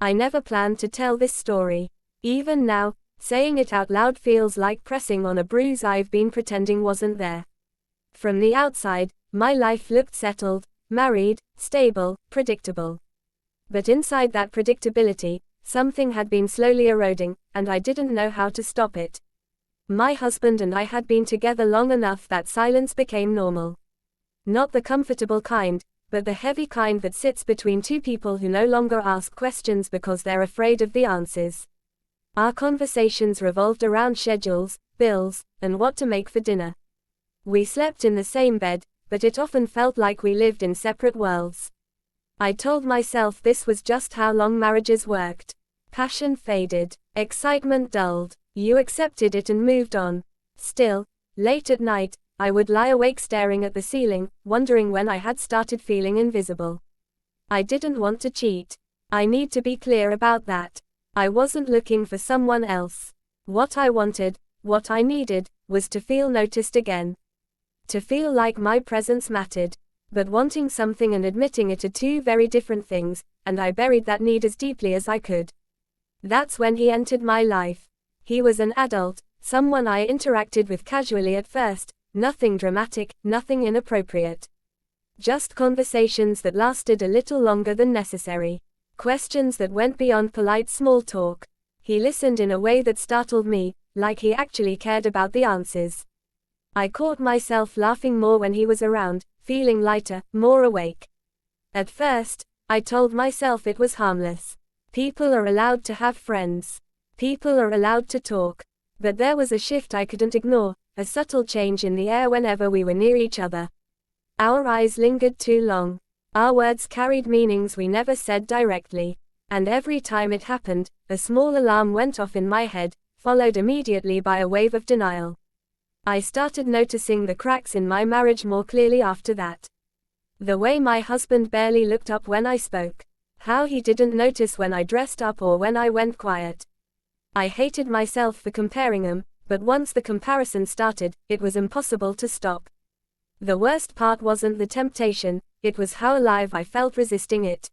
I never planned to tell this story. Even now, saying it out loud feels like pressing on a bruise I've been pretending wasn't there. From the outside, my life looked settled, married, stable, predictable. But inside that predictability, something had been slowly eroding, and I didn't know how to stop it. My husband and I had been together long enough that silence became normal. Not the comfortable kind, but the heavy kind that sits between two people who no longer ask questions because they're afraid of the answers. Our conversations revolved around schedules, bills, and what to make for dinner. We slept in the same bed, but it often felt like we lived in separate worlds. I told myself this was just how long marriages worked. Passion faded, excitement dulled, you accepted it and moved on. Still, late at night, I would lie awake staring at the ceiling, wondering when I had started feeling invisible. I didn't want to cheat. I need to be clear about that. I wasn't looking for someone else. What I wanted, what I needed, was to feel noticed again. To feel like my presence mattered. But wanting something and admitting it are two very different things, and I buried that need as deeply as I could. That's when he entered my life. He was an adult, someone I interacted with casually at first, nothing dramatic, nothing inappropriate. Just conversations that lasted a little longer than necessary. Questions that went beyond polite small talk. He listened in a way that startled me, like he actually cared about the answers. I caught myself laughing more when he was around, feeling lighter, more awake. At first, I told myself it was harmless. People are allowed to have friends. People are allowed to talk. But there was a shift I couldn't ignore, a subtle change in the air whenever we were near each other. Our eyes lingered too long. Our words carried meanings we never said directly. And every time it happened, a small alarm went off in my head, followed immediately by a wave of denial. I started noticing the cracks in my marriage more clearly after that. The way my husband barely looked up when I spoke. How he didn't notice when I dressed up or when I went quiet. I hated myself for comparing them, but once the comparison started, it was impossible to stop. The worst part wasn't the temptation, it was how alive I felt resisting it.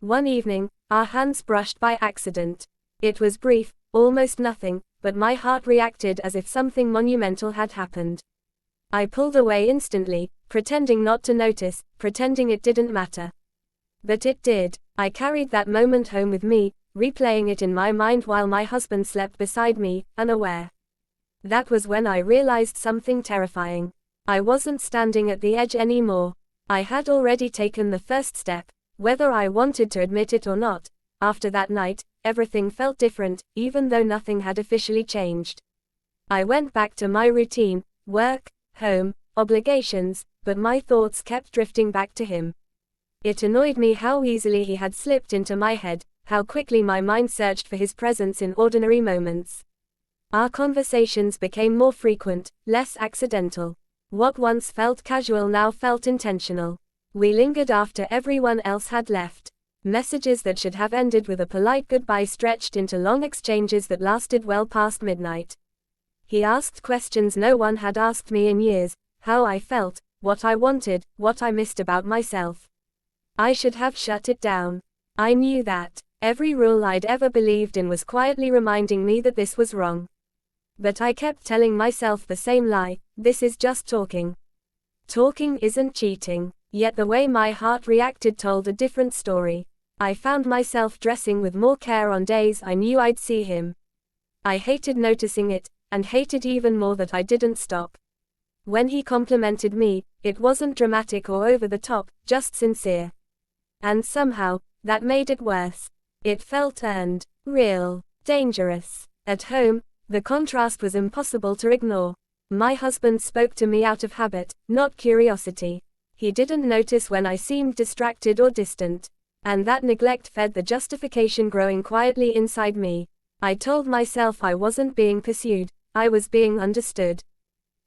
One evening, our hands brushed by accident. It was brief, almost nothing, but my heart reacted as if something monumental had happened. I pulled away instantly, pretending not to notice, pretending it didn't matter. But it did. I carried that moment home with me, replaying it in my mind while my husband slept beside me, unaware. That was when I realized something terrifying. I wasn't standing at the edge anymore. I had already taken the first step, whether I wanted to admit it or not. After that night, everything felt different, even though nothing had officially changed. I went back to my routine, work, home, obligations, but my thoughts kept drifting back to him. It annoyed me how easily he had slipped into my head, how quickly my mind searched for his presence in ordinary moments. Our conversations became more frequent, less accidental. What once felt casual now felt intentional. We lingered after everyone else had left. Messages that should have ended with a polite goodbye stretched into long exchanges that lasted well past midnight. He asked questions no one had asked me in years, how I felt, what I wanted, what I missed about myself. I should have shut it down. I knew that. Every rule I'd ever believed in was quietly reminding me that this was wrong. But I kept telling myself the same lie, this is just talking. Talking isn't cheating. Yet the way my heart reacted told a different story. I found myself dressing with more care on days I knew I'd see him. I hated noticing it, and hated even more that I didn't stop. When he complimented me, it wasn't dramatic or over the top, just sincere. And somehow, that made it worse. It felt earned, real, dangerous. At home, the contrast was impossible to ignore. My husband spoke to me out of habit, not curiosity. He didn't notice when I seemed distracted or distant. And that neglect fed the justification growing quietly inside me. I told myself I wasn't being pursued, I was being understood.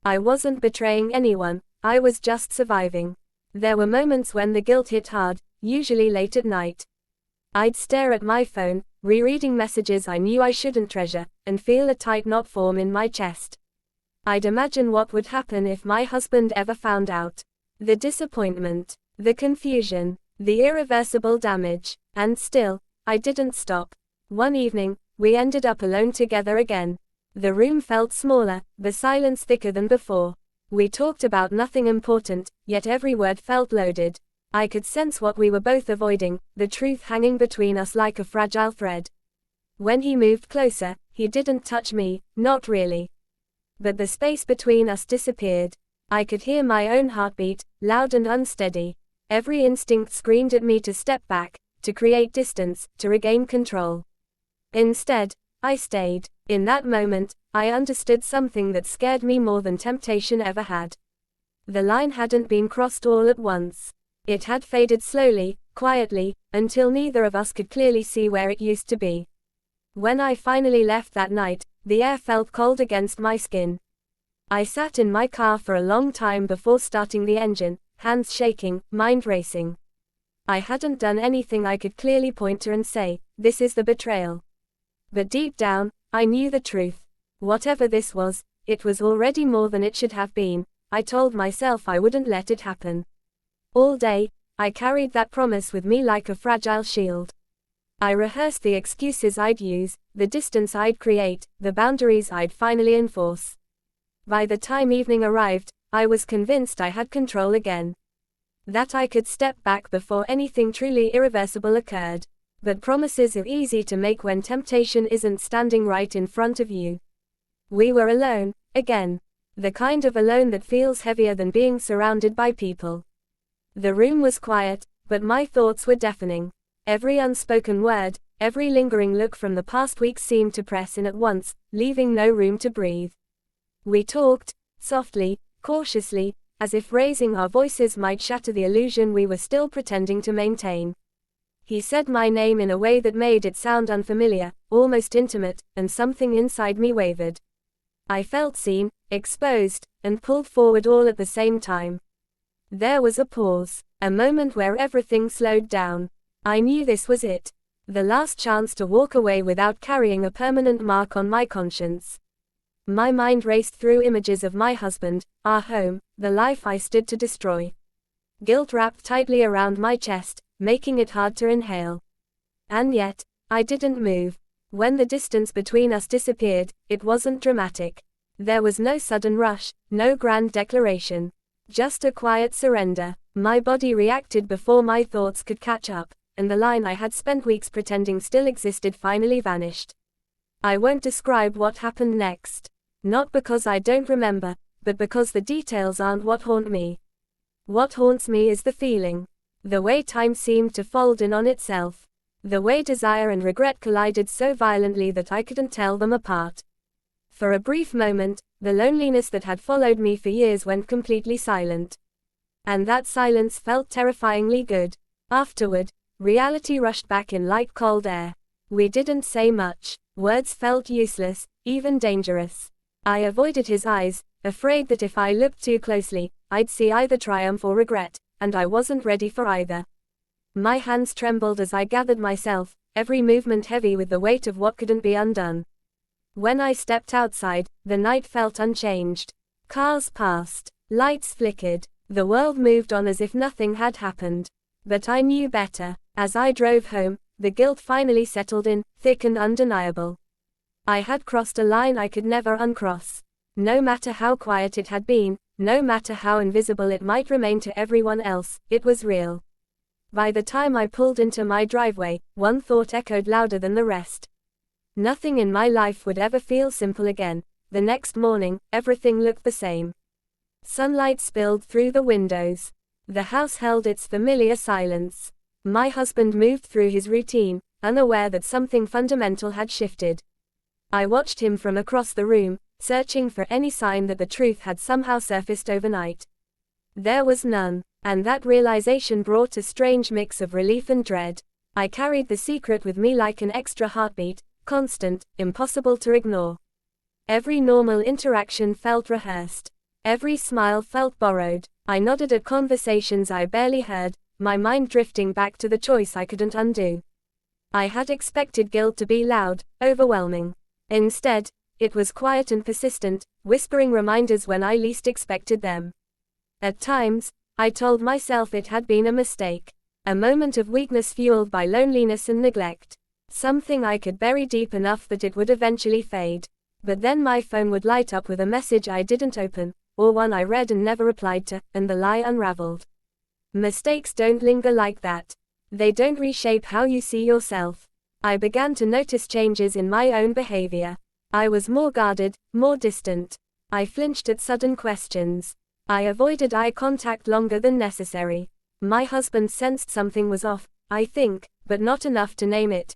I wasn't betraying anyone, I was just surviving. There were moments when the guilt hit hard, usually late at night. I'd stare at my phone, rereading messages I knew I shouldn't treasure, and feel a tight knot form in my chest. I'd imagine what would happen if my husband ever found out. The disappointment, the confusion, the irreversible damage. And still, I didn't stop. One evening, we ended up alone together again. The room felt smaller, the silence thicker than before. We talked about nothing important, yet every word felt loaded. I could sense what we were both avoiding, the truth hanging between us like a fragile thread. When he moved closer, he didn't touch me, not really. But the space between us disappeared. I could hear my own heartbeat, loud and unsteady. Every instinct screamed at me to step back, to create distance, to regain control. Instead, I stayed. In that moment, I understood something that scared me more than temptation ever had. The line hadn't been crossed all at once. It had faded slowly, quietly, until neither of us could clearly see where it used to be. When I finally left that night, the air felt cold against my skin. I sat in my car for a long time before starting the engine, hands shaking, mind racing. I hadn't done anything I could clearly point to and say, "This is the betrayal." But deep down, I knew the truth. Whatever this was, it was already more than it should have been. I told myself I wouldn't let it happen. All day, I carried that promise with me like a fragile shield. I rehearsed the excuses I'd use, the distance I'd create, the boundaries I'd finally enforce. By the time evening arrived, I was convinced I had control again. That I could step back before anything truly irreversible occurred. But promises are easy to make when temptation isn't standing right in front of you. We were alone, again. The kind of alone that feels heavier than being surrounded by people. The room was quiet, but my thoughts were deafening. Every unspoken word, every lingering look from the past week seemed to press in at once, leaving no room to breathe. We talked, softly, cautiously, as if raising our voices might shatter the illusion we were still pretending to maintain. He said my name in a way that made it sound unfamiliar, almost intimate, and something inside me wavered. I felt seen, exposed, and pulled forward all at the same time. There was a pause, a moment where everything slowed down. I knew this was it. The last chance to walk away without carrying a permanent mark on my conscience. My mind raced through images of my husband, our home, the life I stood to destroy. Guilt wrapped tightly around my chest, making it hard to inhale. And yet, I didn't move. When the distance between us disappeared, it wasn't dramatic. There was no sudden rush, no grand declaration. Just a quiet surrender. My body reacted before my thoughts could catch up, and the line I had spent weeks pretending still existed finally vanished. I won't describe what happened next. Not because I don't remember, but because the details aren't what haunt me. What haunts me is the feeling. The way time seemed to fold in on itself. The way desire and regret collided so violently that I couldn't tell them apart. For a brief moment, the loneliness that had followed me for years went completely silent. And that silence felt terrifyingly good. Afterward, reality rushed back in like cold air. We didn't say much. Words felt useless, even dangerous. I avoided his eyes, afraid that if I looked too closely, I'd see either triumph or regret, and I wasn't ready for either. My hands trembled as I gathered myself, every movement heavy with the weight of what couldn't be undone. When I stepped outside, the night felt unchanged. Cars passed. Lights flickered. The world moved on as if nothing had happened. But I knew better. As I drove home, the guilt finally settled in, thick and undeniable. I had crossed a line I could never uncross. No matter how quiet it had been, no matter how invisible it might remain to everyone else, it was real. By the time I pulled into my driveway, one thought echoed louder than the rest. Nothing in my life would ever feel simple again. The next morning, everything looked the same. Sunlight spilled through the windows. The house held its familiar silence. My husband moved through his routine, unaware that something fundamental had shifted. I watched him from across the room, searching for any sign that the truth had somehow surfaced overnight. There was none, and that realization brought a strange mix of relief and dread. I carried the secret with me like an extra heartbeat, constant, impossible to ignore. Every normal interaction felt rehearsed. Every smile felt borrowed. I nodded at conversations I barely heard, my mind drifting back to the choice I couldn't undo. I had expected guilt to be loud, overwhelming. Instead, it was quiet and persistent, whispering reminders when I least expected them. At times, I told myself it had been a mistake, a moment of weakness fueled by loneliness and neglect. Something I could bury deep enough that it would eventually fade. But then my phone would light up with a message I didn't open, or one I read and never replied to, and the lie unraveled. Mistakes don't linger like that. They don't reshape how you see yourself. I began to notice changes in my own behavior. I was more guarded, more distant. I flinched at sudden questions. I avoided eye contact longer than necessary. My husband sensed something was off, I think, but not enough to name it.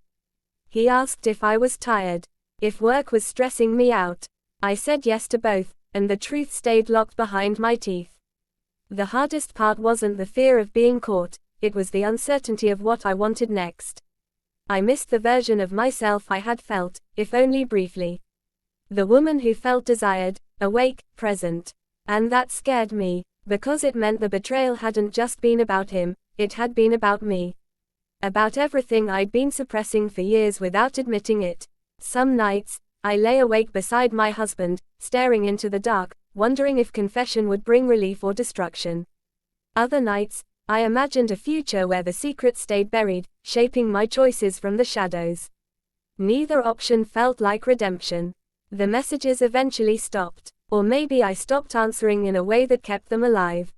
He asked if I was tired, if work was stressing me out. I said yes to both, and the truth stayed locked behind my teeth. The hardest part wasn't the fear of being caught, it was the uncertainty of what I wanted next. I missed the version of myself I had felt, if only briefly. The woman who felt desired, awake, present. And that scared me, because it meant the betrayal hadn't just been about him, it had been about me. About everything I'd been suppressing for years without admitting it. Some nights, I lay awake beside my husband, staring into the dark, wondering if confession would bring relief or destruction. Other nights, I imagined a future where the secret stayed buried, shaping my choices from the shadows. Neither option felt like redemption. The messages eventually stopped. Or maybe I stopped answering in a way that kept them alive.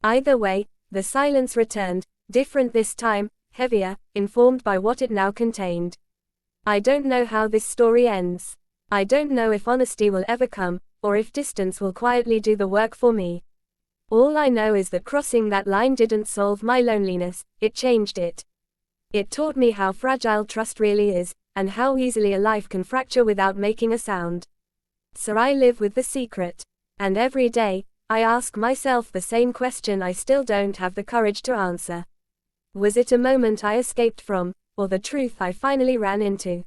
Either way, the silence returned, different this time, heavier, informed by what it now contained. I don't know how this story ends. I don't know if honesty will ever come, or if distance will quietly do the work for me. All I know is that crossing that line didn't solve my loneliness, it changed it. It taught me how fragile trust really is, and how easily a life can fracture without making a sound. So I live with the secret. And every day, I ask myself the same question I still don't have the courage to answer. Was it a moment I escaped from, or the truth I finally ran into?